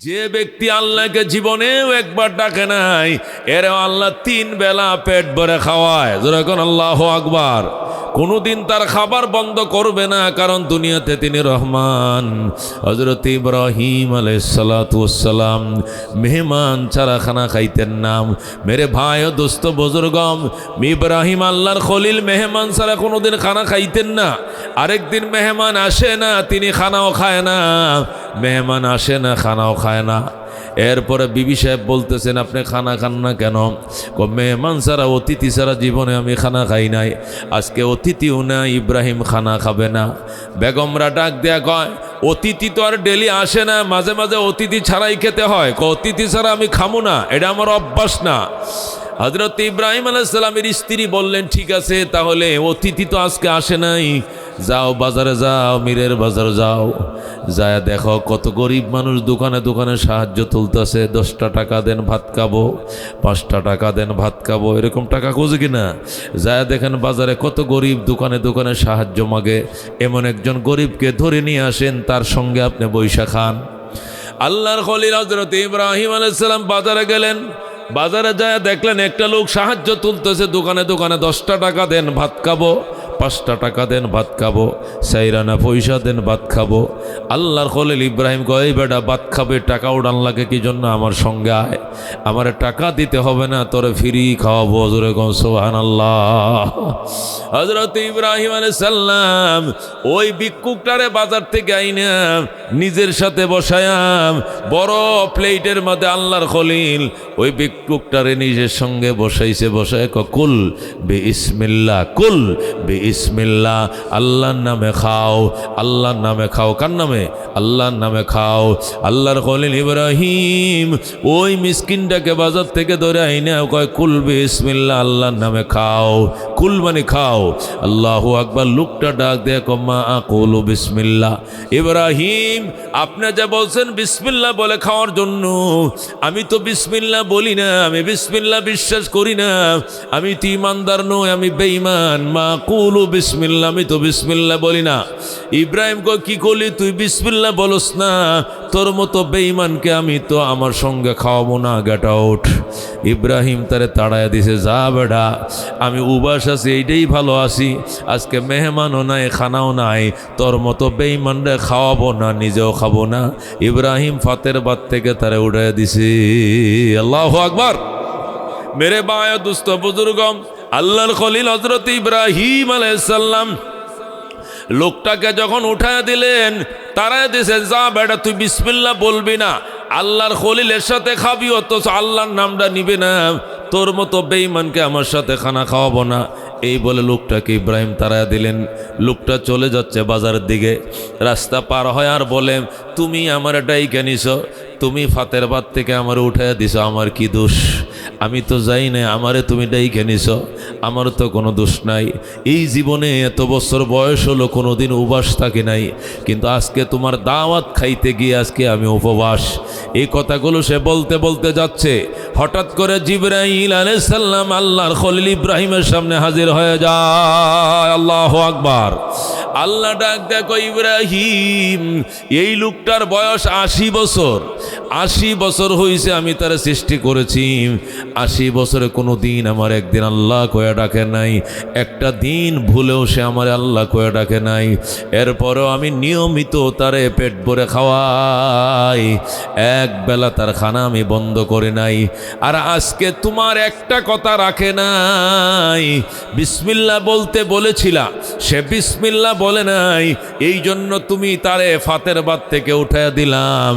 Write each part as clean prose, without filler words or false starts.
যে ব্যক্তি আল্লাহকে জীবনেও একবার ডাকে নাই, এরও আল্লাহ 3 বেলা পেট ভরে খাওয়ায়। যেরকম আল্লাহু আকবার। কোনোদিন তার খাবার বন্ধ করবে না, কারণ দুনিয়াতে তিনি রহমান। হযরত ইব্রাহিম আলাইহিস সালাতু ওয়াস সালাম মেহমান ছাড়া খানা খাইতেন না। মেরে ভাই ও দোস্ত বুজুর্গম, ইব্রাহিম আল্লাহর খলিল মেহমান ছাড়া কোনোদিন খানা খাইতেন না। আরেকদিন মেহমান আসে না, তিনি খানাও খায় না। মেহমান আসে না, খানাও খায় না। এরপরে বিবি সাহেব বলতেছেন, আপনি খানা খান না কেন? মেহমান ছাড়া, অতিথি ছাড়া জীবনে আমি খানা খাই নাই, আজকে অতিথিও না, ইব্রাহিম খানা খাবে না। বেগমরা ডাক দেয়া কয়, অতিথি তো আর ডেলি আসে না, মাঝে মাঝে অতিথি ছাড়াই খেতে হয়। অতিথি ছাড়া আমি খামো না, এটা আমার অভ্যাস না। হযরত ইব্রাহিম আলাইহিস সালামের স্ত্রী বললেন, ঠিক আছে, তাহলে অতিথি তো আজকে আসে নাই, যাও বাজারে যাও, মীরের বাজার যাও, যায় দেখো কত গরিব মানুষ দোকানে দোকানে সাহায্য তুলতেছে। 10টা টাকা দেন ভাত খাবো, 5টা টাকা দেন ভাত খাবো, এরকম টাকা খোঁজে কিনা? যায় দেখেন বাজারে কত গরিব দোকানে দোকানে সাহায্য মাগে। এমন একজন গরিবকে ধরে নিয়ে আসেন, তার সঙ্গে আপনি বৈশা খান। আল্লাহর খলিল হযরত ইব্রাহিম আলাইহিস সালাম বাজারে গেলেন। বাজারে যায় দেখলেন একটা লোক সাহায্য তুলতেছে দোকানে দোকানে। 10টা টাকা দেন ভাত খাবো, 5টা টাকা দেন ভাত খাবো, 4 আনা পয়সা দেন ভাত খাবো। আল্লাহর খলিল ইব্রাহিম কয়, এই বেটা ভাত খাবে, টাকা উড়ান লাগে কি জন্য? আমার সঙ্গে আয়, আমার টাকা দিতে হবে না, তোরে ফ্রি খাওয়াবো। জোরে কোন সুবহানাল্লাহ। হযরত ইব্রাহিম আলাইহিস সালাম ওই ভিক্ষুকটারে বাজার থেকে আইনা নিজের সাথে বসায়াম, বড় প্লেটের মধ্যে আল্লাহর খলিল ওই ভিক্ষুকটারে নিজের সঙ্গে বসাইছে। বসায় কুল বিসমিল্লাহ, কুল বিসমিল্লাহ, আল্লাহর নামে খাও, আল্লাহর নামে খাও। কার নামে? আল্লাহর নামে খাও। আল্লাহর খলিল ইব্রাহিম ওই মিসকিনটাকে বাজার থেকে ধরে আইনা কয়, কুল বিসমিল্লাহ, আল্লাহর নামে খাও। কুল মানে খাও। আল্লাহু আকবার। লোকটা ডাক দেয়, মা আকুলু বিসমিল্লাহ। ইব্রাহিম, আপনি যা বলছেন বিসমিল্লাহ বলে খাওয়ার জন্য, আমি তো বিসমিল্লাহ বলি না, আমি বিসমিল্লাহ বিশ্বাস করি না, আমি তো ইমানদার নই, আমি বেঈমান। মা কুলু বিসমিল্লাহ, আমি তো বিসমিল্লাহ বলি না। ইব্রাহিম কয়, কি করলি তুই? বিসমিল্লাহ বলস না? তোর মতো বেঈমানকে আমি তো আমার সঙ্গে খাওয়াবো না, গেট আউট। ইব্রাহিম তারে তাড়াইয়া দিছে, যা বেড়া, আমি উবাস আছি, এইটাই ভালো আছি, আজকে মেহমানও নাই, খানাও নাই, তোর মতো বেঈমানরে খাওয়াবো না, নিজেও খাবো না। ইব্রাহিম ফাতের বাদ থেকে তারে উঠাইয়া দিছে। আল্লাহু আকবার। মেরে বায় দুস্থ বুজুর্গম, আল্লাহর খলিল হযরত ইব্রাহিম আলাইহিস সালাম লোকটাকে যখন উঠায় দিলেন, তারাই দিছে, যা বেটা তুই বিসমিল্লাহ বলবি না, আল্লাহর খলিলের সাথে খাবি, অথচ আল্লাহর নামটা নিবে না, তোর মতো বেঈমানকে আমার সাথে খানা খাওয়াবো না। এই বলে লোকটাকে ইব্রাহিম তাড়ায়া দিলেন। লোকটা চলে যাচ্ছে বাজারের দিকে। রাস্তা পার হয় আর বলে, তুমি আমার ডাইকা নিছ, তুমি ফাতের বাদ থেকে আমার উঠাইয়া দিছ, আমার কি দোষ? আমি তো যাই না, আমারে তুমি ডাইকা নিছ, আমার তো কোনো দোষ নাই। এই জীবনে এত বছর বয়স হলো, কোনো দিন উপবাস থাকি নাই, কিন্তু আজকে তোমার দাওয়াত খাইতে গিয়ে আজকে আমি উপবাস। এই কথাগুলো সে বলতে বলতে যাচ্ছে, হঠাৎ করে জিবরাইল আলাইহিস সালাম আল্লাহর খলিল ইব্রাহিমের সামনে হাজির হয়ে যায়। আল্লাহু আকবার। আল্লাহ ডাক দেখো, ইব্রাহিম, এই লোকটার বয়স 80 বছর। 80 বছর হয়েছে আমি তার সৃষ্টি করেছি। 80 বছরে কোনো দিন আমার একদিন আল্লাহ কয়ে ডাকে নাই, একটা দিন ভুলেও সে আমার আল্লাহ কয়ে ডাকে নাই। এরপরেও আমি নিয়মিত তারে পেট ভরে খাওয়াই, এক বেলা তার খানা আমি বন্ধ করে নাই। আর আজকে তোমার একটা কথা রাখে নাই, বিসমিল্লাহ বলতে বলেছিলা, সে বিসমিল্লাহ বলে নাই, এই জন্য তুমি তারে ফাতের বাদ থেকে উঠাইয়া দিলাম।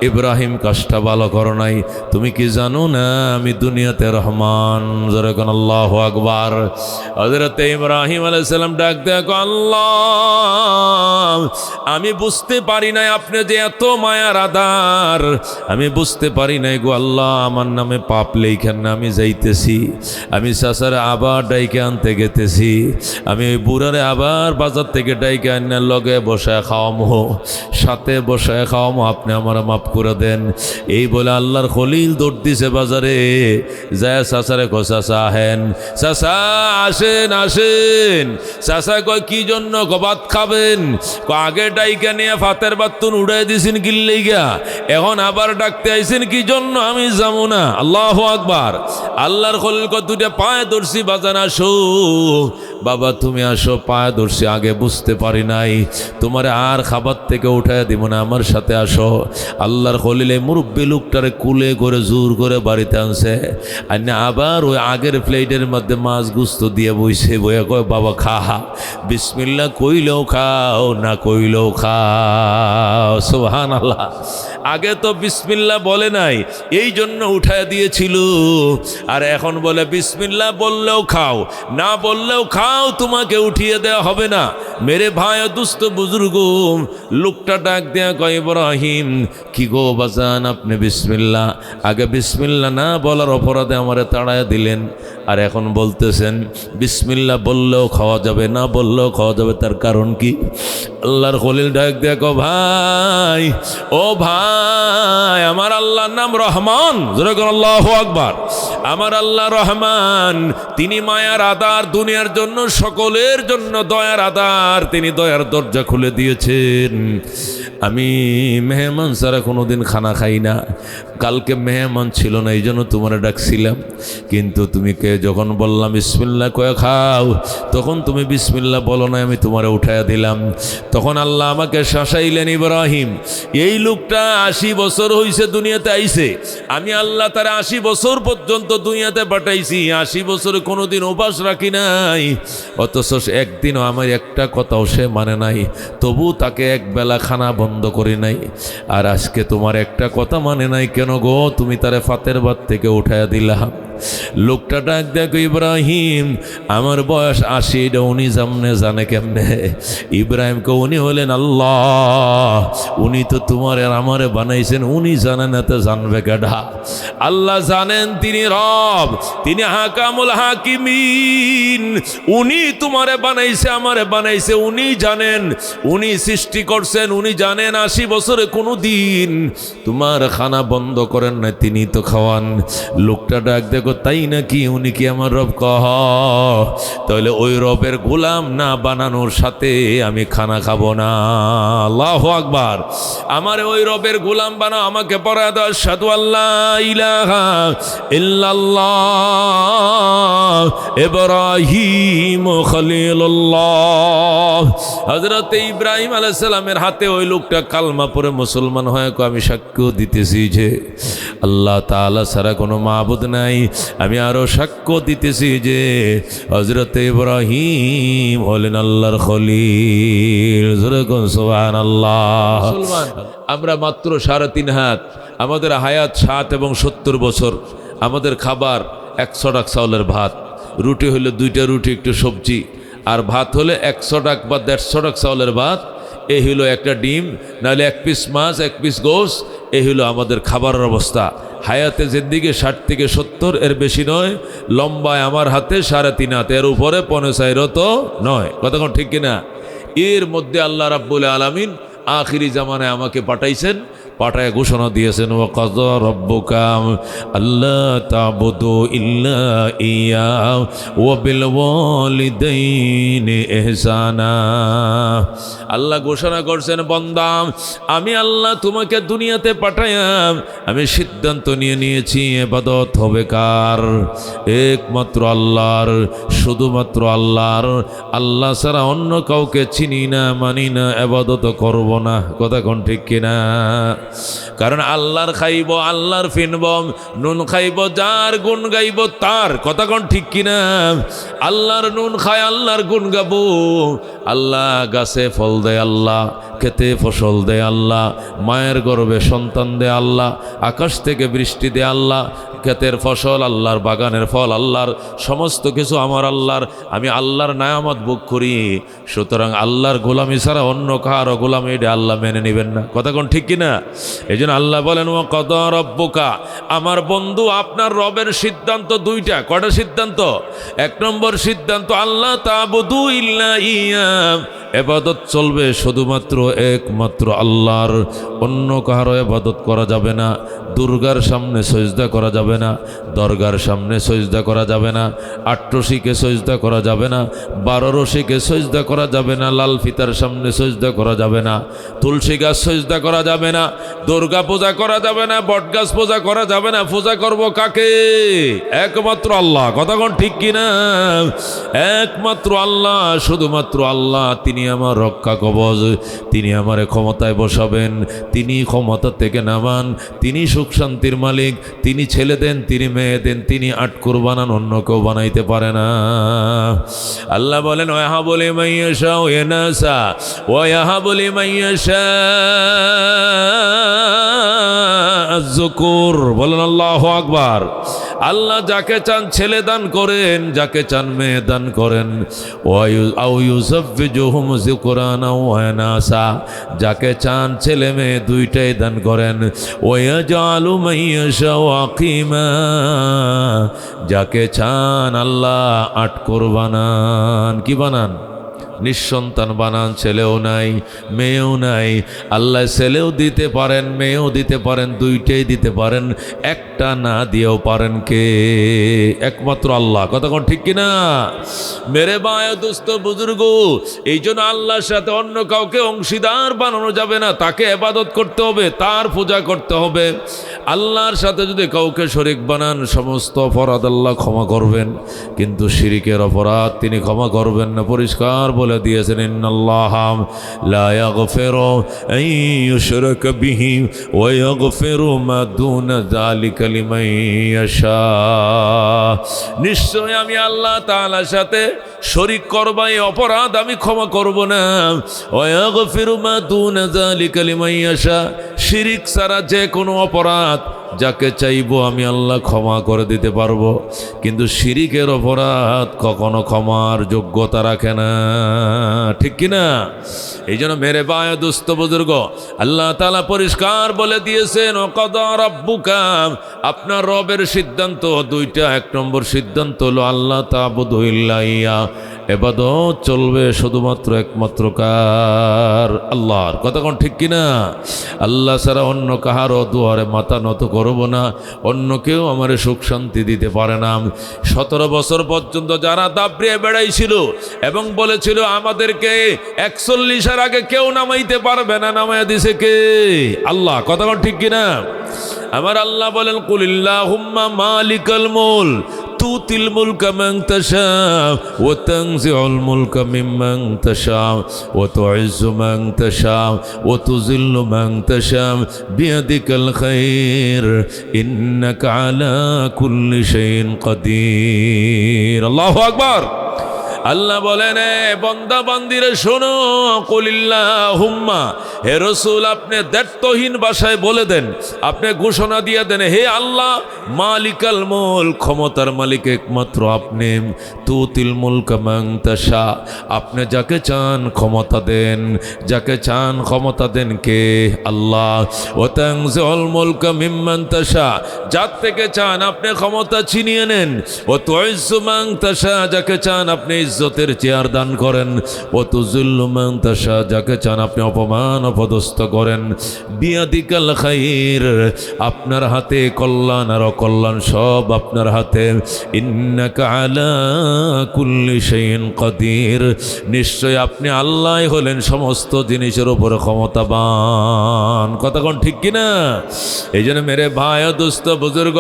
ইব্রাহিম, কাজটা ভালো করো নাই, তুমি কি জানো না আমি দুনিয়াতে রহমান? যেরকম আল্লাহু আকবার। হযরত ইব্রাহিম আলাইহিস সালাম ডাক দেখো, আল্লাহ, আমি বুঝতে পারি নাই আপনি যে এত মায়ার আধার, আমি বুঝতে পারি নাই গো আল্লাহ, আমার নামে পাপ লেখেন না। আমি যাইতেছি, আমি চাচারে আবার ডাইকে আনতে গেতেছি, আমি ওই বুড়ারে আবার বাজার থেকে ডাইকে আনার লগে বসায় খাওয়ামো, সাথে বসায় খাওয়ামো, আপনি আমার মাফ করে দেন। এই বলে আল্লাহর খলিল দৌড় দিছে বাজারে, যায় চাচারে কয় চাচা আহেন, চাচা আসেন আসেন। চাচা কয় কি জন্য? ভাত খাবেন। আগে ডাইকা নিয়ে ফাতের বাত্তুন উড়াই দিছেন গিল্লেই গা, এখন আবার ডাকতে আইছেন কি জন্য? আমি যাবো না। আল্লাহু আকবার। আল্লাহর খলিল কয় দুইটা পায়ে ধরছি বাজান আসো। বাবা তুমি আসো, পায়ে ধরছি, আগে বুঝতে পারি নাই, তোমারে আর খাবার থেকে উঠায় দিব না, আমার সাথে আসো। আল্লাহর খলিল এই মুরব্বী লোকটারে কুলে করে জোর করে বাড়িতে আনছে, আর না আবার ওই আগের প্লেটের মধ্যে মাছ গুস্ত দিয়ে বইছে, বইয়া কয় বাবা খা, বিসমিল্লাহ কইলেও খাও, না কইলেও খাও। সুবহানাল্লাহ। আগে তো বিসমিল্লাহ বলে নাই, এই জন্য উঠায় দিয়েছিল, আর এখন বলে বিসমিল্লাহ বললেও খাও, না বললেও খাও, তোমাকে উঠিয়ে দেওয়া হবে না। মেরে ভাই দুস্থ বুজুর্গ, লোকটা ডাক দেয়া কয় ইব্রাহিম কি গো বাজান, আপনি বিসমিল্লাহ, আগে বিসমিল্লাহ না বলার অপরাধে আমারে তাড়ায় দিলেন, আর এখন বলতেছেন বিসমিল্লাহ বললেও খাওয়া যাবে, না বললেও খাওয়া যাবে, তার কারণ কি? আল্লাহর খলিল ডাক দেয়া কয় ভাই, ও ভাই, আমার আল্লাহর নাম রহমান। যেরকম আল্লাহু আকবার। আমার আল্লাহ রহমান, তিনি মায়ার আধার, দুনিয়ার জন্য সকলের জন্য দয়ার আধার, তিনি দয়ার দরজা খুলে দিয়েছেন। আমি মেহমান ছাড়া কোনোদিন খানা খাই না, কালকে মেহমান ছিল না, এই জন্য তোমার ডাকছিলাম, কিন্তু তুমি কে যখন বললাম বিসমিল্লাহ কয়ে খাও, তখন তুমি বিসমিল্লাহ বলো না, আমি তোমারে উঠাইয়া দিলাম। তখন আল্লাহ আমাকে শাসাইলেন, ইব্রাহিম এই লোকটা 80 বছর হইছে দুনিয়াতে আইছে, আমি আল্লাহ তারা 80 বছর পর্যন্ত দুনিয়াতে পাঠাইছি, 80 বছরে কোনোদিন উপাস রাখি নাই, অথচ একদিনও আমার একটা কথাও সে মানে নাই, তবু তাকে এক বেলা খানা বন্ধ করি নাই। আর আজকে তোমার একটা কথা মানে নাই কেন গো? তুমি তারে ফাতের ভাত থেকে উঠাইয়া দিলা। লোকটা ডাক দেখো ইব্রাহিম, আমার বয়স 80, এটা উনি জানে কেমনে? ইব্রাহিমকে উনি হলেন আল্লাহ, উনি তো তোমার আর আমারে বানাইছেন, উনি জানেন না তো জানবে কেডা? আল্লাহ জানেন, তিনি রব, তিনি হাকামুল হাকিমিন, উনি তোমারে বানাইছে, আমারে বানাইছে, উনি জানেন, উনি সৃষ্টি করছেন, উনি জানেন 80 বছরে কোনো দিন তোমার খানা বন্ধ করেন না, তিনি তো খাওয়ান। লোকটা ডাক দেখো, তাই নাকি? উনি কি আমার রব? কহ, তাহলে ওই রবের গোলাম না বানানোর সাথে আমি খানা খাবো না। আল্লাহু আকবার। আমার ওই রবের গোলাম বানাও, আমাকে পড়া দাও আশহাদু আল্লা ইলাহা ইল্লাল্লাহ ইব্রাহিম খলিলুল্লাহ। হযরত ইব্রাহিম আলাইহিস সালামের হাতে ওই লোকটা কালমা পড়ে মুসলমান হয়, আমি সাক্ষ্য দিতেছি যে আল্লাহ তাআলা ছাড়া কোনো মাবুদ নাই, আমি আরো সাক্ষ্য দিতেছি যে হযরত ইব্রাহিম হলেন আল্লাহর খলিল। সুবহানাল্লাহ। আমরা মাত্র 3.5 হাত, আমাদের হায়াত 60 এবং 70 বছর, আমাদের খাবার 100 টাকা চাউলের ভাত, রুটি হলে 2টা রুটি একটু সবজি, আর ভাত হলে 100 টাকা বা 150 টাকা চাউলের ভাত, এই হলো একটা ডিম, নাহলে 1 পিস মাছ, 1 পিস গোশ, এই হলো আমাদের খাবারের অবস্থা। হায়াতে জিন্দিগি 60 থেকে 70, এর বেশি নয়। লম্বায় আমার হাতে 3.5 হাত, এর উপরে 15 তো নয়। কতক্ষণ ঠিক কিনা? এর মধ্যে আল্লাহ রাব্বুল আলামিন আখিরি জামানায় আমাকে পাঠাইছেন, পাঠায় ঘোষণা দিয়েছেন, ওয়া কাযা রাব্বুকা আল্লা তা'বুদু ইল্লা ইয়্যাহু ওয়া বিল ওয়ালিদাইনি ইহসানা। আল্লাহ ঘোষণা করছেন, বান্দা আমি আল্লাহ তোমাকে দুনিয়াতে পাঠাইলাম, আমি সিদ্ধান্ত নিয়েছি ইবাদত হবে কার? একমাত্র আল্লাহর, শুধুমাত্র আল্লাহর। আল্লাহ ছাড়া অন্য কাউকে চিনি না, মানি না, ইবাদত করব না। কথা কোন ঠিক কিনা? কারণ আল্লাহর খাইব, আল্লাহর ফিনব, নুন খাইব যার, গুণ গাইব তার। কথা কোন ঠিক কিনা? আল্লাহর নুন খায়, আল্লাহর গুণ গাবো। আল্লাহ গাছে ফল দেয় আল্লাহ, খেতে ফসল দেয় আল্লাহ, মায়ের গর্ভে সন্তান দেয় আল্লাহ, আকাশ থেকে বৃষ্টি দেয় আল্লাহ, ক্ষেতের ফসল আল্লাহর, বাগানের ফল আল্লাহর, সমস্ত কিছু আমার আল্লাহর। আমি আল্লাহর নেয়ামত ভোগ করি, সুতরাং আল্লাহর গোলামি ছাড়া অন্য কারো গোলামি এটা আল্লাহ মেনে নেবেন না। কথা কোন ঠিক কিনা? এই জন্য আল্লাহ বলেন ওয়া কাদা রাব্বুকা, আমার বন্ধু আপনার রবের সিদ্ধান্ত দুইটা। কটা সিদ্ধান্ত? এক নম্বর সিদ্ধান্ত আল্লাহ তা'বুদু ইল্লা ইয়া, ইবাদত চলবে শুধুমাত্র একমাত্র আল্লাহর, অন্য কারো ইবাদত করা যাবে না। দুর্গার সামনে সজদা করা যাবে না, দরগার সামনে সজদা করা যাবে না, আট্টসিকে সজদা করা যাবে না, 12 রশিকে সজদা করা যাবে না, লাল ফিতার সামনে সজদা করা যাবে না, তুলসী গাছ সজদা করা যাবে না, দুর্গা পূজা করা যাবে না, বট গাছ পূজা করা যাবে না। পূজা করব কাকে? একমাত্র আল্লাহ। কথা কোন ঠিক কিনা? একমাত্র আল্লাহ, শুধুমাত্র আল্লাহ। তিনি আমার রক্ষা কবচ, তিনি আমার ক্ষমতায় বসাবেন, তিনি ক্ষমতা থেকে নামান, তিনি সুখ শান্তির মালিক, তিনি ছেলে দেন, তিনি মেয়ে দেন, তিনি আটকুর বানান, অন্য কেউ বানাইতে পারে না। আল্লাহ বলেন ওয়াহাবু লিমান ইয়াশাউ ইনাসা ওয়া ইয়াহাবু লিমান ইয়াশাউ যুকুর। বলেন আল্লাহু আকবার। আল্লাহ যাকে চান ছেলে দান করেন, যাকে চান মেয়ে দান করেন। আও ইউযাফফিজুহুম যুকরানা ওয়া ইনাসা, যাকে চান ছেলে মেয়ে দুইটাই দান করেন। ওয়া ইয়াজআলু মান ইয়াশাউ আকিমা, যাকে চান আল্লাহ আটকর বানান। কি বানান? নিঃসন্তান বানান। ছেলেও নাই মেয়েও নাই। আল্লাহ ছেলেও দিতে পারেন, মেয়েও দিতে পারেন, দুইটাই দিতে পারেন। একটা না দিয়েও পারেন কে? একমাত্র আল্লাহ। কথা কোন ঠিক কিনা? মেরে ভাই দোস্ত বুজুর্গ, এই জন্য আল্লাহর সাথে অন্য কাউকে অংশীদার বানানো যাবে না। তাকে ইবাদত করতে হবে, তার পূজা করতে হবে। আল্লাহর সাথে যদি কাউকে শরীক বানান, সমস্ত অপরাধ আল্লাহ ক্ষমা করবেন, কিন্তু শিরিকের অপরাধ তিনি ক্ষমা করবেন না। পরিষ্কার বলে দিয়েছেন ইন্নাল্লাহা লা ইয়াগফিরু আন ইউশরাকা বিহি ওয়া ইয়াগফিরু মা দুনা যালিকা লিমান ইয়াশা। নিশ্চয় আমি আল্লাহ তাআলার সাথে শরীক করবা, এই অপরাধ আমি ক্ষমা করব না। ওয়া ইয়াগফিরু মা দুনা যালিকা লিমান ইয়াশা, শিরিক ছাড়া যে কোনো অপরাধ যাকে চাইবো আমি আল্লাহ ক্ষমা করে দিতে পারবো, কিন্তু শিরিকের অপরাধ কখনো ক্ষমার যোগ্যতা রাখে না। ঠিক কিনা? এই জন্য মেরে ভাই দোস্ত বুজুর্গ, আল্লাহ তাআলা পরিষ্কার বলে দিয়েছেন ওয়াকাদা রাব্বুকা, আপনার রবের সিদ্ধান্ত দুইটা। এক নম্বর সিদ্ধান্ত হলো আল্লাহ তা'বুদু ইল্লা ইয়া, ইবাদত চলবে শুধুমাত্র একমাত্র কার? আল্লাহর। কথা কোন ঠিক কিনা? আল্লাহ ছাড়া অন্য কাহারও দুয়ারে মাথা নত করব না। অন্য কেউ আমার সুখ শান্তি দিতে পারে না। 17 বছর পর্যন্ত যারা দাবড়িয়ে বেড়াইছিল এবং বলেছিল আমাদেরকে 41 আগে কেউ নামাইতে পারবে না, নামাইয়া দিছে কে? আল্লাহ। কথা কোন ঠিক কিনা? আমার আল্লাহ বলেন কুলিল্লাহুম্মা মালিকাল মুলক তুতিল মুলকা মান তাশা ওয়া তানজিউল মুলকা মিম্মান তাশা ওয়া তুইজ্জু মান তাশা ওয়া তুযিল্লু মান তাশা বিয়াদিকাল খায়র ইন্নাকা আলা কুল্লি শাইইন কাদির। আল্লাহু আকবার। আল্লাহ বলেন বান্দা বান্দিরে শোনো, কুলিল্লাহুম্মা, হে রাসূল আপনি দ্ব্যর্থহীন ভাষায় বলে দেন, আপনি ঘোষণা দিয়ে দেন, হে আল্লাহ মালিকাল মুলক, ক্ষমতার মালিক একমাত্র আপনি। তুতিল মুলকা মান তাশা, আপনি যাকে চান ক্ষমতা দেন, যাকে চান ক্ষমতা দেন কে? আল্লাহ। ওয়া তানজিউল মুলকা মিম্মান তাশা, যার থেকে চান আপনি ক্ষমতা ছিনিয়ে নেন। ওয়া তুইজ্জু মান তাশা, যাকে চান আপনি ইজ্জতের চেয়ার দান করেন। ও তুযিল্লু মান তাশা, যাকে চান আপনি অপমান অপদস্থ করেন। বিয়াদিকাল খায়র, আপনার হাতে কল্যাণ আর অকল্যাণ সব আপনার হাতে। ইন্নাকা আলা কুল্লি শাইইন কাদির, নিশ্চয় আপনি আল্লাহ হলেন সমস্ত জিনিসের উপর ক্ষমতাবান। কথা কোন ঠিক কিনা? এই জন্য মেরে ভাই ও দোস্ত বুজুর্গ,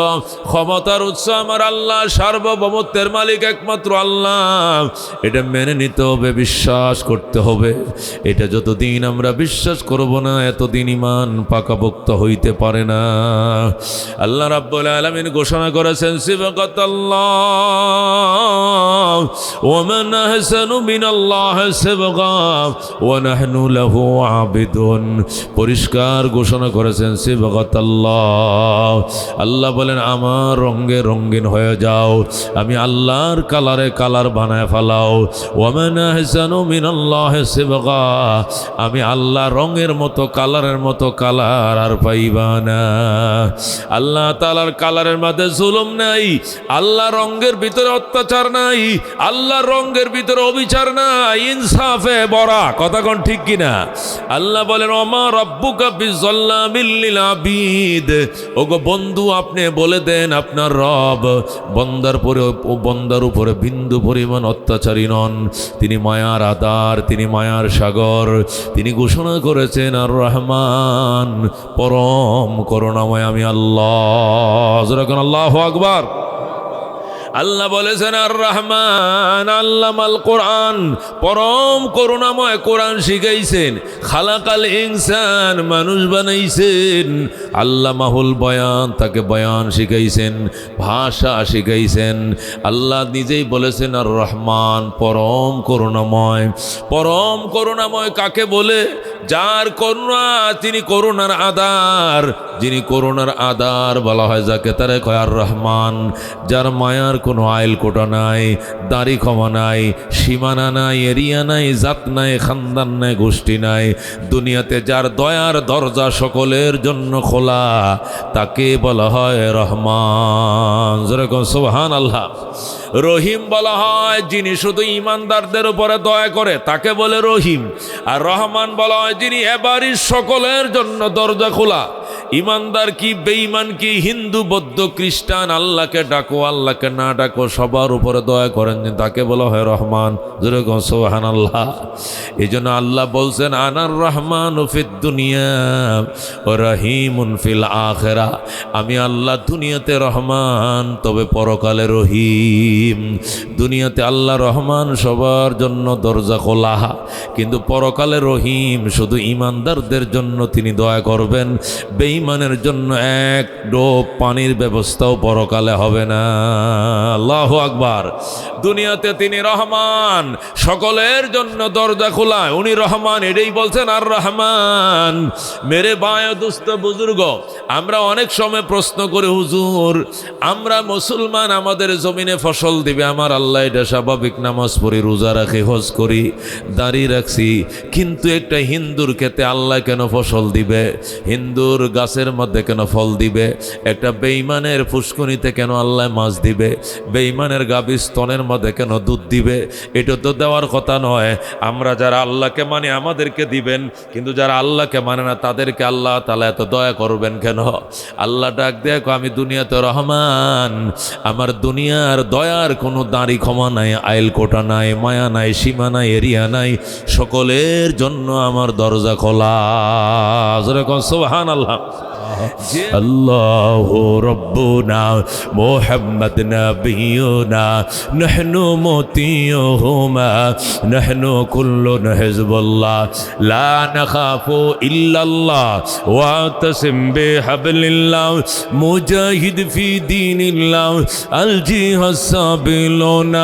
ক্ষমতার উৎস আমার আল্লাহ, সার্বভৌমত্বের মালিক একমাত্র আল্লাহ। এটা মেনে নিতে হবে, বিশ্বাস করতে হবে। এটা যতদিন আমরা বিশ্বাস করব না, এতদিন ঈমান পাকাপোক্ত হইতে পারে না। আল্লাহ রাব্বুল আলামিন ঘোষণা করেছেন সিবগাতাল্লাহ ومن أحسن من الله صبغا ونحن له عابدون পরিষ্কার ঘোষণা করেছেন সিবগাতাল্লাহ আল্লাহ বলেন আমার রঙে রঙিন হয়ে যাও আমি আল্লাহর কালারে কালার বানায় ফেলাও ওয়ামান আহসানু মিনাল্লাহি সিবগা আমি আল্লাহ রঙের মতো কালারের মতো কালার আর পাইবা না আল্লাহ তাআলার কালারের মধ্যে জুলুম নাই আল্লাহ রঙের ভিতরে অত্যাচার নাই আল্লাহ রঙের ভিতরে অবিচার নাই ইনসাফে ভরা কথা কোন ঠিক কিনা আল্লাহ বলেন ওমা রাব্বুকা বিযাল্লামিল লিল আবিদ ওগো বন্ধু আপনি বলে দেন আপনার রব বন্দার উপরে বিন্দু পরিমাণ অত্যাচারী নন তিনি মায়ার আধার তিনি মায়ার সাগর তিনি ঘোষণা করেছেন আর রহমান পরম করুণাময় আমি আল্লাহ যেরকম আল্লাহু আকবার আল্লাহ বলেছেন আর রহমান আল্লামাল কোরআন পরম করুণাময় কোরআন শিখাইছেন খালাকাল ইনসান মানুষ বানাইছেন আল্লামাহুল বয়ান তাকে বয়ান শিখাইছেন ভাষা শিখাইছেন আল্লাহ নিজেই বলেছেন আর রহমান পরম করুণাময় কাকে বলে যার করুণা তিনি করুণার আধার যিনি করুণার আধার বলা হয় যাকে তারে কয় আর রহমান যার মায়ার কোনো আইল কোটা নাই দাড়ি ক্ষমা নাই সীমানা নাই এরিয়া নাই জাত নাই খানদান নাই গোষ্ঠী নাই দুনিয়াতে যার দয়ার দরজা সকলের জন্য খোলা তাকে বলা হয় রহমান যেরকম সুবহানাল্লাহ রহিম বলা হয় যিনি শুধু ইমানদারদের উপরে দয়া করে তাকে বলে রহিম আর রহমান বলা হয় যিনি এবারই সকলের জন্য দরজা খোলা ইমানদার কি বেঈমান কি হিন্দু বৌদ্ধ খ্রিস্টান আল্লাহকে ডাকো আল্লাহকে না ডাকো সবার উপরে দয়া করেন তাকে বলা হয় রহমান যেরকম সুবহানাল্লাহ এই জন্য আল্লাহ বলছেন আনার রহমান ফিদ দুনিয়া ও রহিমুন ফিল আখিরা আমি আল্লাহ দুনিয়াতে রহমান তবে পরকালে রহিম দুনিয়াতে আল্লাহ রহমান সবার জন্য দরজা খোলা কিন্তু পরকালে রহিম শুধু ইমানদারদের জন্য তিনি দয়া করবেন বেঈমানের জন্য এক ডোব পানির ব্যবস্থাও পরকালে হবে না আল্লাহু আকবার দুনিয়াতে তিনি রহমান সকলের জন্য দরজা খোলা উনি রহমান এটাই বলছেন আর রহমান মেরে ভাই ও দোস্ত বুজুর্গ আমরা অনেক সময় প্রশ্ন করে হুজুর আমরা মুসলমান আমাদের জমিনে ফসল দিবে আমার আল্লাহ এটা স্বাভাবিক নামাজ পড়ি রোজা রাখি হজ করি দাঁড়িয়ে রাখছি কিন্তু একটা হিন্দুর ক্ষেতে আল্লাহ কেন ফসল দিবে হিন্দুর গাছের মধ্যে কেন ফল দিবে একটা বেঈমানের ফুসকুনিতে কেন আল্লাহ মাছ দিবে বেঈমানের গাভীর স্তনের মধ্যে কেন দুধ দিবে এটা তো দেওয়ার কথা নয় আমরা যারা আল্লাহকে মানে আমাদেরকে দিবেন কিন্তু যারা আল্লাহকে মানে না তাদেরকে আল্লাহ তাআলা এত দয়া করবেন কেন আল্লাহ ডাক দেখো আমি দুনিয়াতে রহমান আমার দুনিয়ার দয়ার কোনো দাড়ি ক্ষমা নাই আইল কোটা নাই মায়া নাই সীমা নাই এরিয়া নাই সকলের জন্য আমার দরজা খোলা যেরকম সুবহানাল্লাহ الله ربنا محمد نبينا نحن مطيعهما نحن كل حزب الله لا نخاف إلا الله واعتصم بحبل الله مجاهد في دين الله الجهاد السابلون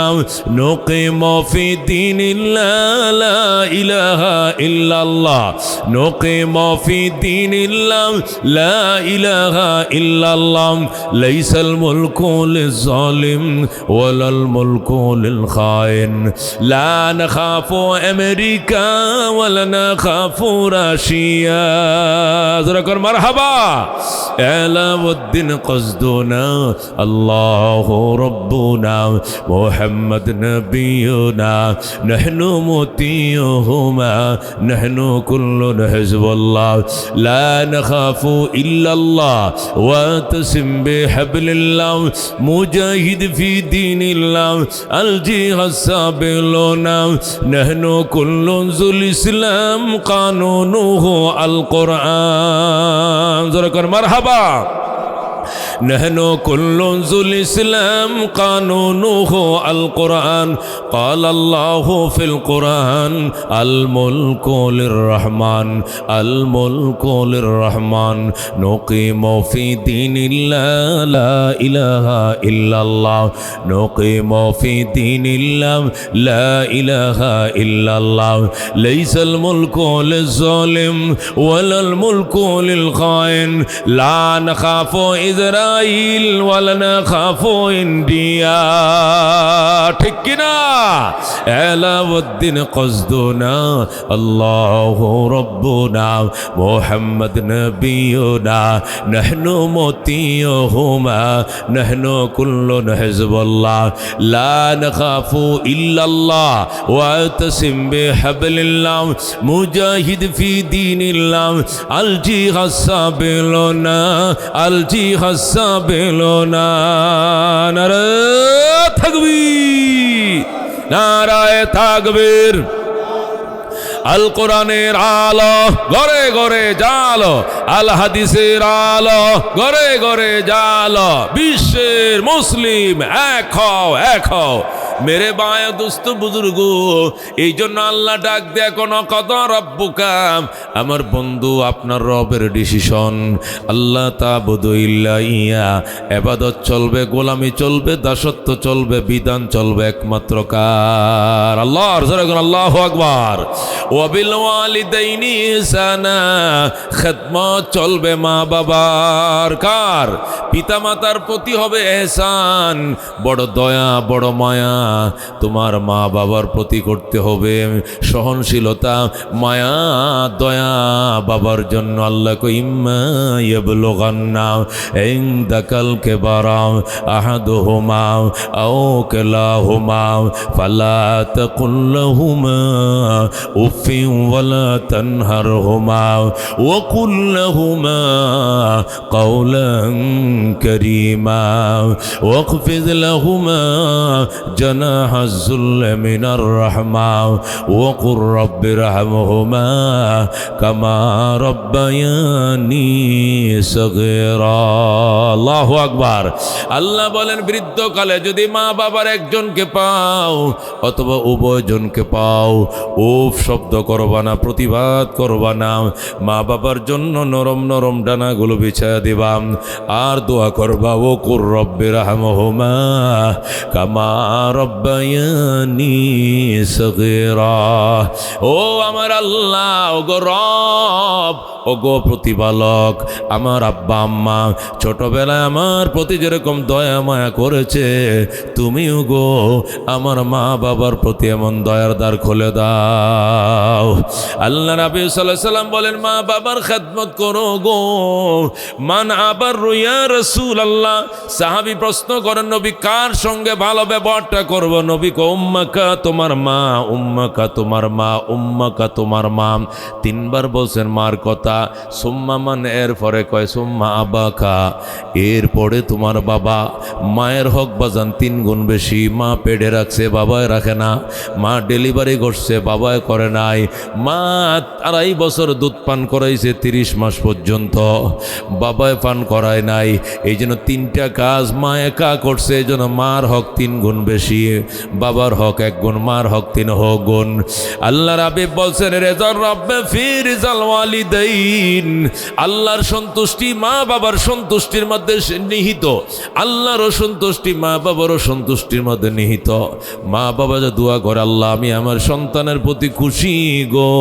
نقيم في دين الله لا إله إلا الله نقيم في دين الله لا إله إلا الله ليس الملك للظالم ولا الملك للخائن لا نخاف أمريكا ولا نخاف روسيا ذكر مرحبا ألا والدين قصدنا الله ربنا محمد نبينا نحن مطيعهما نحن كل حزب الله لا نخاف إلا الله واعتصم بحبل الله مجاهد في دين الله الجهاد السابلون نحن كل ذو الإسلام قانونه القرآن ذكر مرحبا نحن كل ذو الإسلام قانونه القرآن قال الله في القرآن الملك للرحمن الملك للرحمن نقيم في دين الله لا إله إلا الله نقيم في دين الله لا إله إلا الله ليس الملك للظالم ولا الملك للخائن لا نخاف إسرائيل ولا نخاف إنديا ঠিক কিনা আলাউদ্দিন قصدنا الله ربنا محمد نبينا نحن مطيعهما نحن كل حزب الله لا نخاف إلا الله واعتصم بحبل الله مجاهد في دين الله الجهاد السابلنا الجهاد السابلنا নারে তাকবীর নারায়ে তাকবীর আল কোরআনের আলো ঘরে ঘরে জালো আল হাদিসের আলো ঘরে ঘরে জালো বিশ্বের মুসলিম এক হও এক হও মেরে বায়ে দোস্ত বুজুর্গ এই জন্য আল্লাহ ডাক দেয় কোন কত রব্বুকা আমার বন্ধু আপনার রবের ডিসিশন আল্লাহ তাবুদু ইল্লা ইয়া ইবাদত চলবে গোলামি চলবে দাসত্ব চলবে বিধান চলবে একমাত্র কার আল্লাহর জোরে কোন আল্লাহু আকবার ওয়া বিল ওয়ালিদাইনি ইহসানা খিদমত চলবে মা বাবার কার পিতামাতার প্রতি হবে ইহসান বড় দয়া বড় মায়া তোমার মা বাবার প্রতি করতে হবে সহনশীলতা মায়া দয়া বাবার জন্য আল্লাহ কো ইম্মা ইয়াবলুগান্না ইনদাকাল কিবারা আহাদুহুমা আও কিলাহুমা ফালা তাকুল লাহুমা উফিন ওয়ালা তানহারহুমা ওয়া কুল লাহুমা কাওলান কারীমা ওয়াখফিদ লাহুমা جناح الذل من الرحمة وقل رب ارحمهما كما ربياني صغيرا الله أكبر আল্লাহ বলেন বৃদ্ধকালে যদি মা বাবার একজনকে পাও অথবা উভয়জনকে পাও উফ শব্দ করবা না প্রতিবাদ করবা না মা বাবার জন্য নরম নরম ডানাগুলো বিছায়া দিবা আর দোয়া করবা ও কুর রব্বির রাহমহুমা কামা রব্বায়ানি সগীরা ও আমার আল্লাহ ও গো রব ও গো প্রতিপালক আমার আব্বা আম্মা ছোটবেলায় আমার প্রতি যেরকম দয়া মায়া করেছে তুমিও গো আমার মা বাবার প্রতি এমন দয়ার দ্বার খুলে দাও আল্লাহ নবী সাল্লাল্লাহু আলাইহি সাল্লাম বলেন মা বাবার খেদমত করো গো মান আবার ইয়া রাসূলুল্লাহ সাহাবী প্রশ্ন করেন নবী কার সঙ্গে ভালো ব্যবহারটা করব নবী কো উম্মাকা তোমার মা উম্মাকা তোমার মা উম্মাকা তোমার মা তিনবার বলছেন মার কথা সুম্মা মান এর পরে কয় সুম্মা আবাকা এরপরে তোমার বাবা মায়ের হক বাজান 3 গুণ বেশি মা পেটে রাখছে বাবায় রাখে না মা ডেলিভারি করছে বাবায় করে নাই মা 2.5 বছর দুধ পান করাইছে 30 মাস পর্যন্ত বাবায় পান করায় নাই এই জন্য 3টা কাজ মা একা করছে এই জন্য মার হক 3 গুণ বেশি বাবার হক 1 গুণ মার হক 3 গুণ আল্লাহর হাবিব বলছেন রেজার রব্বে ফি রিজাল ওয়ালিদাইন আল্লাহর সন্তুষ্টি মা বাবার সন্তুষ্টির মধ্যে নিহিত আল্লাহর সন্তুষ্টি মা বাবারও সন্তুষ্টির মধ্যে নিহিত মা বাবা যে দোয়া করে আল্লাহ আমি আমার সন্তানের প্রতি খুশি গো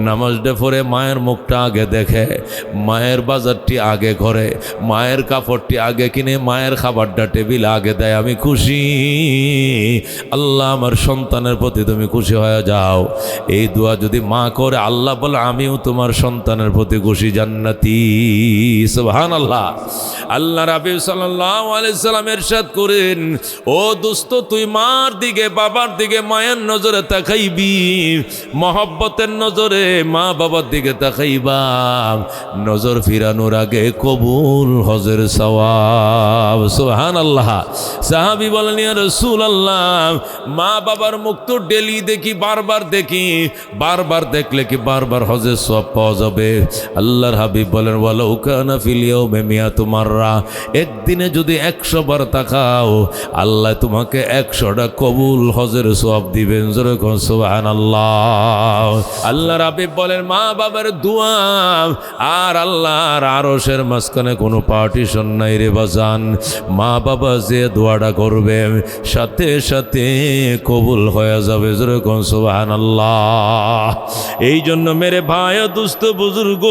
নামাজটা পড়ে মায়ের মুখটা আগে দেখে মায়ের বাজারটি আগে করে মায়ের কাপড়টি আগে কিনে মায়ের খাবারটা টেবিল আগে দেয় আমি খুশি আল্লাহ আমার সন্তানের প্রতি তুমি খুশি হয়ে যাও এই দোয়া যদি মা করে আল্লাহ বলে আমিও তোমার সন্তানের প্রতি খুশি জান্নাতি সুবহানাল্লাহ আল্লাহ রাব্বি সাল্লাল্লাহু আলাইহি সাল্লাম ইরশাদ করেন ও দোস্ত তুই মার দিকে বাবার দিকে মায়ের নজরে তাকাইবি মহব্বতের নজরে মা বাবার দিকে তাকাইবা নজর ফিরানোর আগে কবুল হজের সওয়াব সুবহানাল্লাহ সাহাবী বলেন ইয়া রাসূলুল্লাহ মা বাবার মুখ তো ডেলি দেখি বারবার দেখি বারবার দেখলে কি বারবার হজের সওয়াব পাওয়া যাবে আল্লাহর হাবিব বলেন ওয়ালাউ কানা ফিল ইয়াউমি মিয়াতু মাররা মাররা, একদিনে যদি 100 বার তাকাও আল্লাহ তোমাকে 100টা কবুল হজের সওয়াব দিবেন। জোরে কোন সুবহানাল্লাহ। আল্লাহ রাব্বিব বলেন মা বাবার দোয়া আর আল্লাহর আরশের মাঝখানে কোনো পার্টিশন নাই রে বাজান। মা বাবা যে দোয়াটা করবে সাথে সাথে কবুল হয়ে যাবে। জোরে কোন সুবহানাল্লাহ। এই জন্য মেরে ভাই ও দুস্থ বুজুর্গ,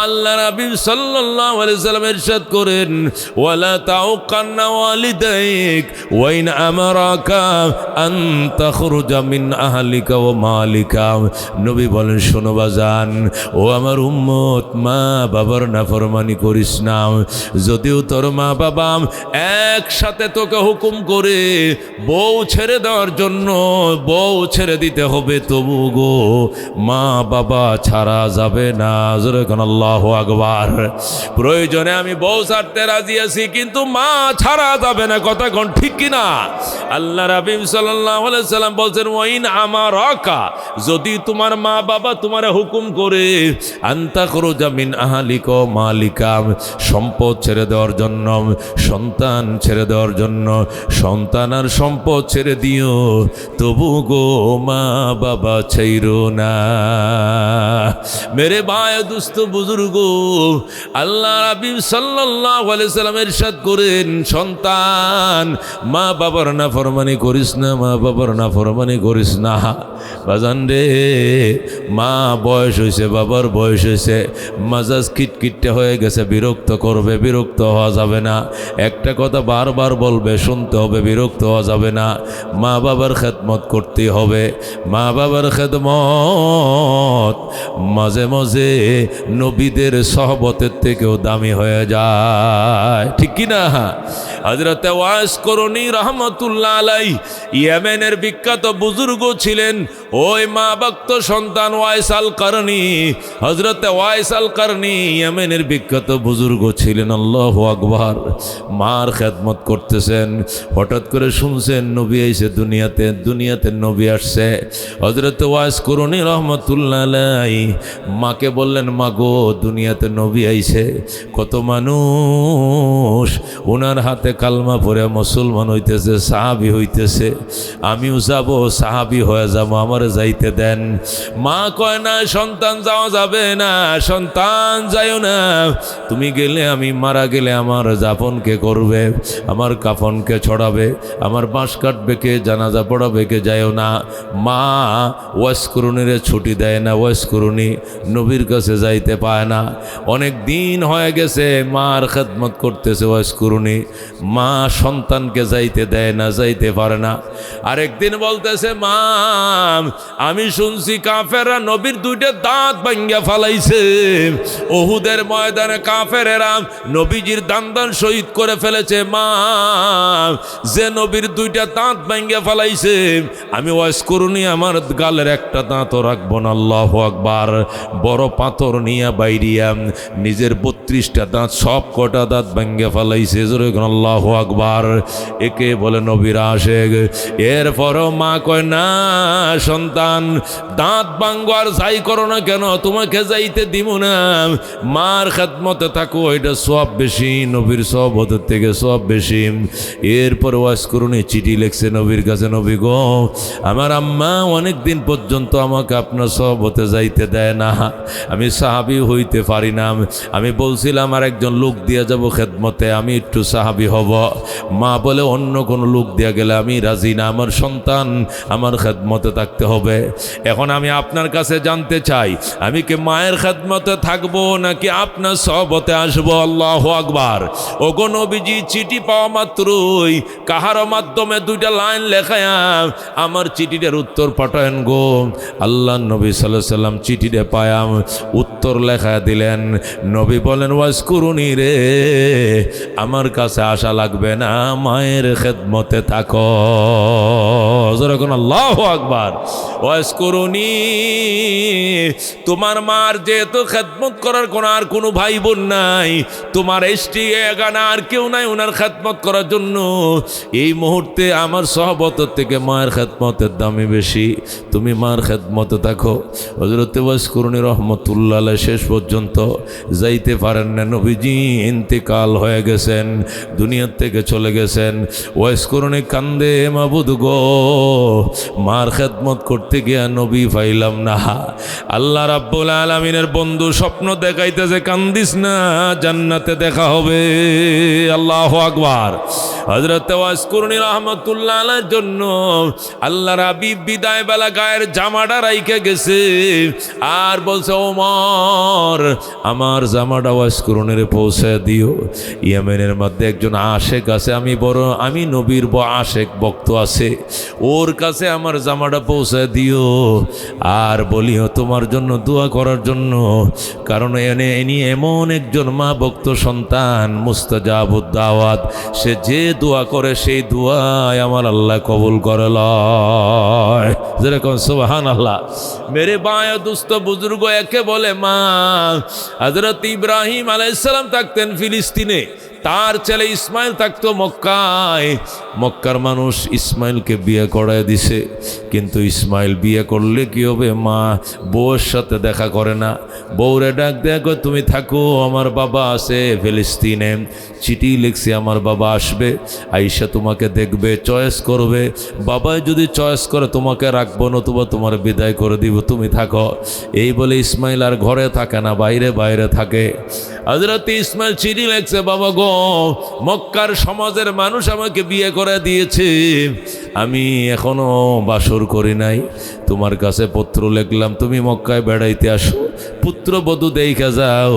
আল্লাহ রাব্বিব সাল্লাল্লাহু আলাইহি সাল্লাম ইরশাদ করেন ওয়ালা তাউকান্না ওয়ালিদাইক ওয়া ইন আমারাকা আন তাখরুজা মিন আহলিকা ওয়া মালিকা। নবী বলেন শোনো বাজান, ও আমার উম্মত, মা বাবার নাফরমানি করিস না। যদিও তোর মা বাবা একসাথে তোকে হুকুম করে বউ ছেড়ে দেওয়ার জন্য বউ ছেড়ে দিতে হবে, তবু গো মা বাবা ছাড়া যাবে না। জোরে কোন আল্লাহু আকবার। প্রয়োজনে আমি বউ ছাড়তে রাজি আছি, কিন্তু মা ছাড়া যাবে না। কথা কোন ঠিক কিনা? আল্লাহ রাব্বিব সাল্লাল্লাহু আলাইহি সাল্লাম বলছেন ওয়াইন আমারাকা, যদি তোমার মা বাবা তোমার হুকুম করে আনতা খরুজা মিন আহলিকা মালিকা, সম্পদ ছেড়ে দেওয়ার জন্য, সন্তান ছেড়ে দেওয়ার জন্য, সন্তান আর সম্পদ ছেড়ে দিও, তবু গো মা বাবা ছাইরো না। মেরে ভাই দুস্থ বুজুর্গ, আল্লাহ রাব্বিব সাল্লাল্লাহু আলাইহি সাল্লাম ইরশাদ করেন সন্তান মা বাবার নাফরমানি করিস না, মা বাবার নাফরমানি করিস না। বাজান রে, মা বয়স হয়েছে, বাবার বয়স হয়েছে, মাজাজ কিটকিটে হয়ে গেছে, বিরক্ত করবে, বিরক্ত হওয়া যাবে না। একটা কথা বারবার বলবে, শুনতে হবে, বিরক্ত হওয়া যাবে না। মা বাবার খেদমত করতে হবে। মা বাবার খেদমত মাঝে মাঝে নবীদের সহবতের থেকেও দামি হয়ে যায়, ঠিক কি না? হযরতে ওয়াইস করণী রহমতুল্লাহ আলাইহি ইয়েমেনের বিখ্যাত বুজুর্গ ছিলেন। ওই মা ভক্ত সন্তান ওয়াইস আল করণী, হযরতে ওয়াইস আল করণী ইয়েমেনের বিখ্যাত বুজুর্গ ছিলেন। আল্লাহু আকবার। মার খেদমত করতেছেন, হঠাৎ করে শুনছেন নবী আইছে দুনিয়াতে নবী আসছে। হযরতে ওয়াইস করণী রহমতুল্লাহ আলাইহি মাকে বললেন, মা গো, দুনিয়াতে নবী আইছে, কত মানুষ ওনার হাতে কালমা পড়ে মুসলমান হইতেছে, সাহাবী হইতেছে, আমিও যাব, সাহাবী হয়ে যাব, আমারে যাইতে দেন। মা কয় না সন্তান যাওয়া যাবে না, সন্তান যাইও না, তুমি গেলে, আমি মারা গেলে আমার যাপনকে করবে, আমার কাফনকে ছড়াবে, আমার বাঁশ কাটবে কে, জানাজা পড়াবে কে, যাইও না। মা ওয়াইস করণীরে ছুটি দেয় না, ওয়াইস করণী নবীর কাছে যাইতে পায় না। অনেক দিন হয়ে গেছে মার খেদমত করতেছে ওয়াইস করণী, মা সন্তানকে যাইতে দেয় না, যাইতে পারে না। আরেকদিন বলতেছে, মা আমি শুনছি কাফেররা নবীর 2টা দাঁত ভাঙ্গা ফালাইছে, উহুদের ময়দানে কাফেরেরা নবীজির দান শহীদ করে ফেলেছে। মা, যে নবীর 2টা দাঁত ভাঙ্গা ফালাইছে, আমি ওয়াইস করণী আমার গালের একটা দাঁতও রাখবো না। আল্লাহু আকবার। বড় পাথর নিয়ে বাইরিয়া নিজের 32টা দাঁত, সব কটা দাঁত ভাঙ্গা ফালাইছে। জোরে আল্লাহু আকবার। একে বলে নবীর আশেক। এরপরও মা কয় না সন্তান, দাঁত ভাঙ্গো আর যাই করো না কেন, তোমাকে যাইতে দিব না, মার খেদমতে থাকো, এটা সওয়াব বেশি, নবীর সওয়াবতের থেকে সওয়াব বেশি। এরপর ওয়াইস করণী চিঠি লিখছে নবীর কাছে, নবী গো, আমার আম্মা অনেক দিন পর্যন্ত আমাকে আপনার সওয়াবতে যাইতে দেয় না, আমি সাহাবী হইতে পারি না, আমি বলছিলাম আর একজন লোক দিয়ে যাব খেদমতে, আমি একটু সাহাবী হব। মা বলে অন্য কোনো লোক দিয়ে গেলে আমি রাজি না, আমার সন্তান আমার খেদমতে থাকতে হবে। এখন আমি আপনার কাছে জানতে চাই, আমি কি মায়ের খেদমতে থাকবো নাকি আপনার সহবতে আসবো? আল্লাহু আকবার। ওগো নবীজি, চিঠি পাওয়া মাত্রই কাহার মাধ্যমে 2টা লাইন লেখায়া আমার চিঠিটার উত্তর পাঠায়েন গো। আল্লাহ নবী সাল্লাল্লাহু আলাইহি সাল্লাম চিঠিটা পায়াম, উত্তর লেখা দিলেন। নবী বলেন, ওয়াইস করণী রে, আমার কাছে আসা আসা লাগবে না, মায়ের খেদমতে থাকো। যেরকম আল্লাহু আকবার। ওয়াজকুরুনি, তোমার মার যেহেতু খেদমত করার কোনো ভাই বোন নাই, তোমার এসটি এগানা আর কেউ নাই ওনার খেদমত করার জন্য, এই মুহূর্তে আমার সহবত থেকে মায়ের খেদমতের দামই বেশি। তুমি মার খেদমতে থাকো। হযরত ওয়াজকুরুনি রহমতুল্লাহ আলাইহি শেষ পর্যন্ত যাইতে পারেন না, নবীজি ইন্তেকাল হয়ে গেছেন, দুনিয়ার থেকে চলে গেছেন। ওয়াজকুরুনি কান্দে, মাবুদ গো, মার খেদমত করতে গিয়া নবী পাইলাম না। আল্লাহ রাব্বুল আলামিনের বন্ধু স্বপ্ন দেখাইতেছে, কান্দিস না, জান্নাতে দেখা হবে। আল্লাহু আকবার। হযরত ওয়াজকুরুনি রাহমাতুল্লাহ আলাইহির জন্য আল্লাহর হাবিব বিদায় বেলা গায়ের জামাটা রাইখে গেছে, আর বলছে, ওমর আমার জামাটা ওয়াজকুরুনির পৌঁছে দিও। ইয়েমেনের মধ্যে একজন আশেক আছে, আমি নবীর আশেক ভক্ত আছে, ওর কাছে আমার জামাটা পৌঁছে দিও, আর বলিও তোমার জন্য দোয়া করার জন্য, কারণ এনি এমন একজন মা ভক্ত সন্তান, মুস্তাজাবুদ দাওয়াত, সে যে দোয়া করে সেই দোয়ায় আমার আল্লাহ কবুল করে লয়। যেরকম সুবহানাল্লাহ। মেরে বায়া দুস্থ বুজুর্গ একে বলে মা। হযরত ইব্রাহিম আলাইহিস সালাম থাকতেন ফিলিস্তিনে, তার ছেলে ইসমাইল থাকতো মক্কায়। মক্কার মানুষ ইসমাইলকে বিয়ে করায় দিছে, কিন্তু ইসমাইল বিয়ে করলে কি হবে, মা বউয়ের সাথে দেখা করে না। বউরে ডাক দেখো, তুমি থাকো, আমার বাবা আছে ফিলিস্তিনে, চিঠি লিখছি, আমার বাবা আসবে, আইসা তোমাকে দেখবে, চয়েস করবে, বাবাই যদি চয়েস করে তোমাকে রাখবো, নতুবা তোমার বিদায় করে দিব, তুমি থাকো। এই বলে ইসমাইল আর ঘরে থাকে না, বাইরে বাইরে থাকে। হযরত ইসমাইল চিঠি লিখছে, বাবা গো, মক্কার সমাজের মানুষ আমাকে বিয়ে করে দিয়েছে, আমি এখনো বাসর করি নাই, তোমার কাছে পত্র লিখলাম, তুমি মক্কায় বেড়াইতে আসো, পুত্রবধূ দেখা যাও,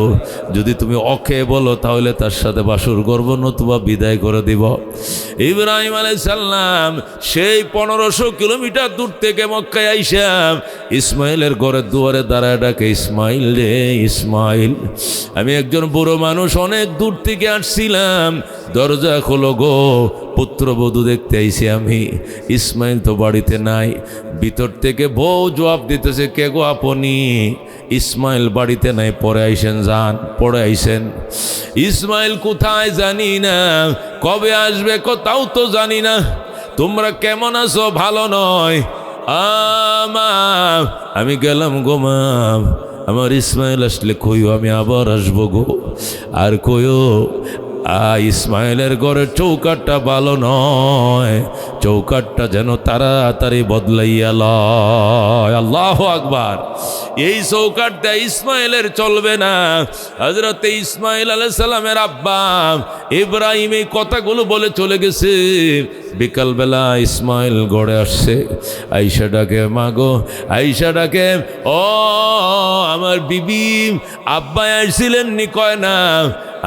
যদি তুমি ওকে বলো তাহলে তার সাথে বাসর করবো, নতুবা বিদায় করে দিব। ইব্রাহিম আলাইহিস সালাম সেই 1500 কিলোমিটার দূর থেকে মক্কায় আইসা ইসমাইলের ঘরের দুয়ারে দাঁড়ায় ডাকে, ইসমাইল রে ইসমাইল, আমি একজন বুড়ো মানুষ, অনেক দূর থেকে আসছিলাম, দরজা খোলো গো, পুত্রবধূ দেখতে আইছি আমি। ইসমাইল তো বাড়িতে নাই। ভিতর থেকে বউ জবাব দিতেছে, কে গো আপনি? ইসমাইল বাড়িতে নাই, পরে আইসেন, যান পরে আইসেন। ইসমাইল কোথায় জানি না, কবে আসবে কোথাও তো জানি না, তোমরা কেমন আছো? ভালো নয়। আমি গেলাম গো মা, আমার ইসমাইল আসলে কইও আমি আবার আসবো গো। আর কইও ইসমাইলের ঘরের চৌকাটটা ভালো নয়, চৌকাটটা যেন তাড়াতাড়ি বদলাইয়া লয়। আল্লাহু আকবার। এই চৌকাটটা ইসমাইলের চলবে না। হযরত ইসমাইল আলাইহিস সালামের আব্বা ইব্রাহিম এই কথাগুলো বলে চলে গেছে। বিকালবেলা ইসমাইল ঘরে আসছে, আইসা ডাকে, মা গো, আইসা ডাকে, ও আমার বিবি, আব্বা আসছিলেন নি? কয় না।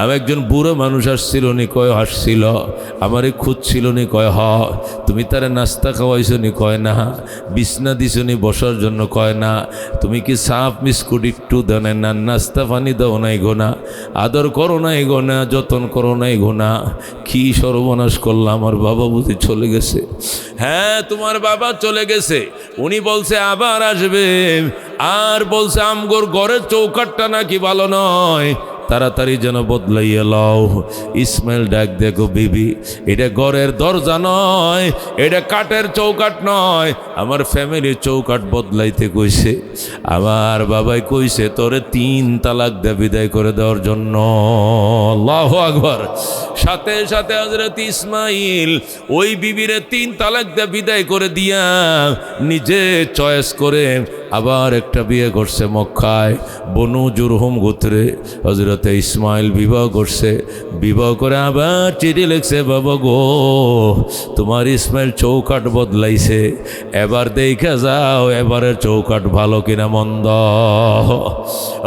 আমি একজন বুড়ো মানুষ আসছিল নি? কয় আসছিল। আমারে খুঁজছিল নি? কয় হ। তুমি তারে নাস্তা খাওয়াইছো নি? কয় না। বিছনা দিছো নি বসার জন্য? কয় না। তুমি কি সাপ বিস্কুট একটু দেন না? নাস্তা পানি দাও নাই গোনা, আদর করো নাই গোনা, যতন করো নাই গোনা। কি সর্বনাশ করলাম, আমার বাবা বুঝি চলে গেছে। হ্যাঁ, তোমার বাবা চলে গেছে, উনি বলছে আবার আসবে, আর বলছে আমগোর ঘরের চৌকাটটা নাকি ভালো নয়, তাড়াতাড়ি যেন বদলাইয়া লও। ইসমাইল ডাক দেখো, বিবি, এটা ঘরের দরজা নয়, এটা কাঠের চৌকাট নয়, আমার ফ্যামিলির চৌকাট বদলাইতে কইছে। আমার বাবাই কইছে তোরে 3 তালাক দে বিদায় করে দেওয়ার জন্য। আল্লাহু আকবার। সাথে সাথে হযরত ইসমাইল ওই বিবিরে 3 তালাক দে বিদায় করে দিয়া নিজে চয়েস করে আবার একটা বিয়ে করছে মক্কায়, বনু জুরহুম গোত্রে। হযরত ইসমাইল বিবাহ করছে, বিবাহ করে আবার চিঠি লিখছে, বাবা গো, তোমার ইসমাইল চৌকাট বদলাইছে, এবার দেখা যাও এবারের চৌকাট ভালো কিনা মন্দ।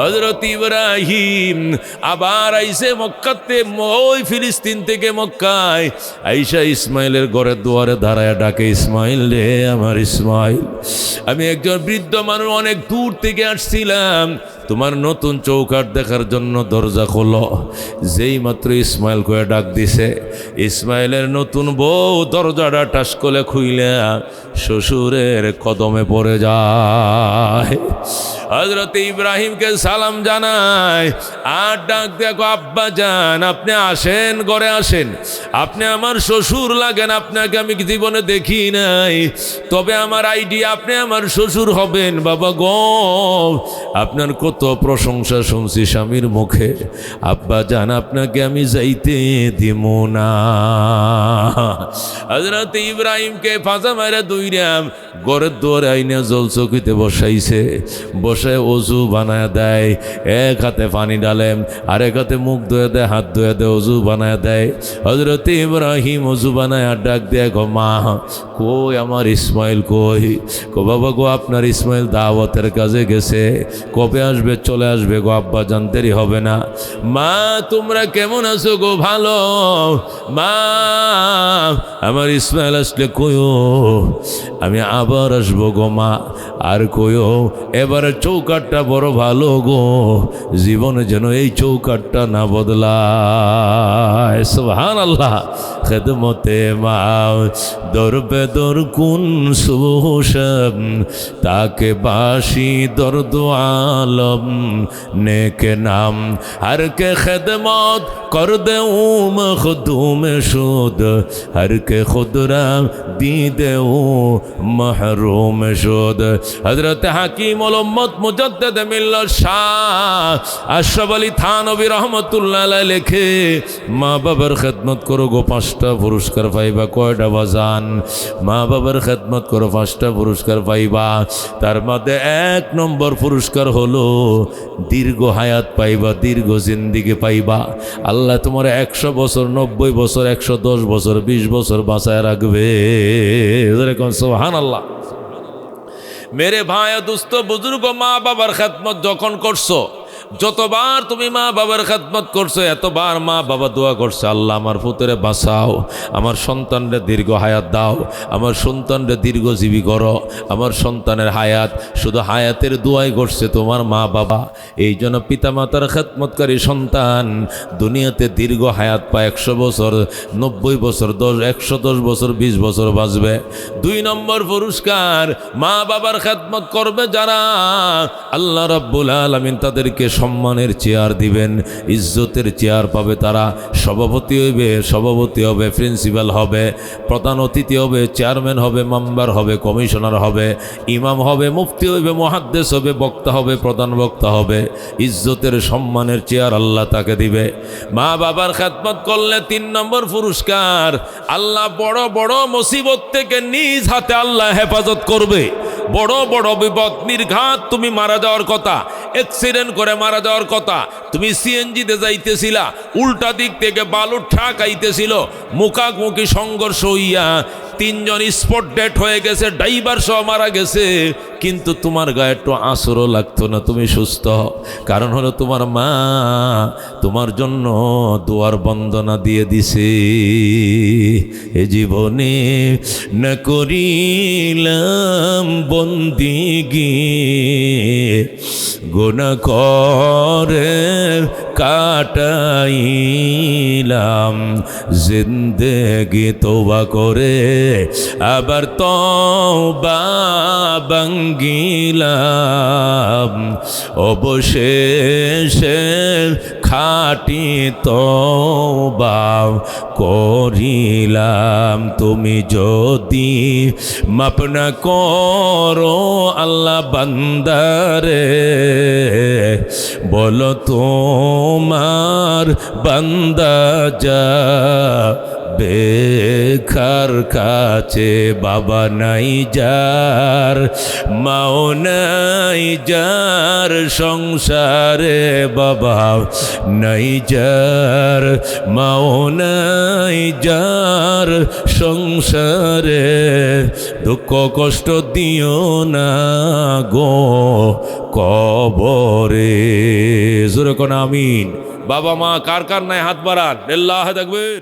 হযরত ইব্রাহিম আবার আইসে মক্কাতে, ওই ফিলিস্তিন থেকে মক্কায় আইসা ইসমাইলের ঘরের দুয়ারে দাঁড়ায় ডাকে, ইসমাইল রে আমার ইসমাইল, আমি একজন বৃদ্ধ মানুষ, অনেক দূর থেকে আসছিলাম, তোমার নতুন চৌকাঠ দেখার জন্য দরজা খোলো। যেই মাত্র ইসমাইল করে ডাক দিছে, ইসমাইলের নতুন বউ দরজাটা টাস করে খুইলে শ্বশুরের কদমে পড়ে যায়। হযরত ইব্রাহিমকে সালাম জানায় আর ডাক দেখো, আব্বা জান আপনি আসেন, ঘরে আসেন, আপনি আমার শ্বশুর লাগেন, আপনাকে আমি জীবনে দেখি নাই, তবে আমার আইডিয়া আপনি আমার শ্বশুর হবেন। বাবা গো, আপনার কত প্রশংসা শুনছি স্বামীর মুখে, আব্বা জান আপনাকে আমি যাইতে দিব না। হযরত ইব্রাহিমকে ফাঁসা মারা দুইরাম ঘরের দুয়ারে আইনে জল চকিতে বসাইছে, বসে অজু বানায় দেয়, এক হাতে পানি ডালে, আরেক হাতে মুখ ধুয়ে দেয়, হাত ধুয়ে দেয়, অজু বানায় দেয়। হযরত ইব্রাহিম অজু বানায় আর ডাক দেয়, গো মা কই আমার ইসমাইল কই? গো বাবা গো আপনার ইসমাইল দাওয়াতের কাজে গেছে, কবে আসবে? চলে আসবে গো আব্বা জান, দেরি হবে না। মা তোমরা কেমন আছো গো? ভালো। মা আমার ইসমাইল আসলে কইও আমি আবার আসবো গো মা। আর কইও এবারে চৌকাঠটা বড় ভালো গো, জীবনে যেন এই চৌকাঠটা না বদলায়। সুবহানাল্লাহ। খেদমতে মা দরবে দর কুন সুশম, তাকে বাসি দর্দ আলম নেকে নাম, हर के खदमत कर दे मखदूम शुद, हर के खुदरा दी दे महरूम शुद। हजरत हकीम उल उम्मत मुजद्दिद मिल्लत शाह अशरफ अली थानवी रहमतुल्लाह अलैह लिखे, মা বাবার খেদমত করো গো 5টা পুরস্কার পাইবা। কয়টা বাজান? মা বাবার খেদমত করো 5টা পুরস্কার পাইবা। তার মধ্যে 1 নম্বর পুরস্কার হলো দীর্ঘ হায়াত পাইবা, দীর্ঘ জিন্দেগি পাইবা। আল্লাহ তোমার 100 বছর, 90 বছর, 110 বছর, 20 বছর বাঁচায় রাখবে। সুবহানাল্লাহ। মেরে ভাই দোস্ত বুজুর্গ, মা বাবার খেদমত যখন করছো, যতবার তুমি মা বাবার খেদমত করছো, এতবার মা বাবা দোয়া করছে, আল্লাহ আমার পুত্রে বাঁচাও, আমার সন্তানরে দীর্ঘ হায়াত দাও, আমার সন্তানরে দীর্ঘজীবী করো। আমার সন্তানের হায়াত, শুধু হায়াতের দোয়াই করছে তোমার মা বাবা। এই জন্য পিতামাতার খেদমতকারী সন্তান দুনিয়াতে দীর্ঘ হায়াত পায়, 100 বছর, 90 বছর, 110 বছর, 20 বছর বাঁচবে। 2 নম্বর পুরস্কার, মা বাবার খেদমত করবে যারা, আল্লাহ রাব্বুল আলামিন তাদেরকে সম্মানের চেয়ার দিবেন, ইজ্জতের চেয়ার পাবে তারা। সভাপতি হবে, প্রিন্সিপাল হবে, প্রধান অতিথি হবে, চেয়ারম্যান হবে, মেম্বার হবে, কমিশনার হবে, ইমাম হবে, মুফতি হবে, মুহাদ্দিস হবে, বক্তা হবে, প্রধান বক্তা হবে। ইজ্জতের সম্মানের চেয়ার আল্লাহ তাকে দিবে। মা বাবার খেদমত করলে 3 নম্বর পুরস্কার, আল্লাহ বড় বড় মুসিবত থেকে নিজ হাতে আল্লাহ হেফাজত করবে। বড় বড় বিপদ, নির্ঘাত তুমি মারা যাওয়ার কথা, অ্যাক্সিডেন্ট করে মারা যাওয়ার কথা, তুমি সিএনজিতে যাইতেছিলা, উল্টা দিক থেকে বালুর ঠাক আইতেছিল, মুখামুখি সংঘর্ষ হইয়া 3 জন স্পট ডেড হয়ে গেছে, ড্রাইভার সহ মারা গেছে, কিন্তু তোমার গায়ে একটু আঁচড়ও লাগতো না, তুমি সুস্থ। কারণ হলো তোমার মা তোমার জন্য দোয়ার বন্দনা দিয়ে দিছে। এ জীবনে না করিলাম বন্দিগি, গুনাহ করে কাটাইলাম জিন্দেগি, তওবা করে আবার তওবা ভাঙ্গিলাম, অবশেষে খাঁটি তওবা করিলাম। তুমি যদি মাপ না করো আল্লাহ বান্দারে, বলো তোমার বান্দা যা বেকার কাছে, বাবা নাই যার, মাও নাই যার সংসারে, বাবা নাই যার, মাও নাই যার সংসারে, দুঃখ কষ্ট দিও না গো কবরে। জোরে কোন আমিন। বাবা মা কার কার নাই হাত বাড়ান, আল্লাহু আকবার।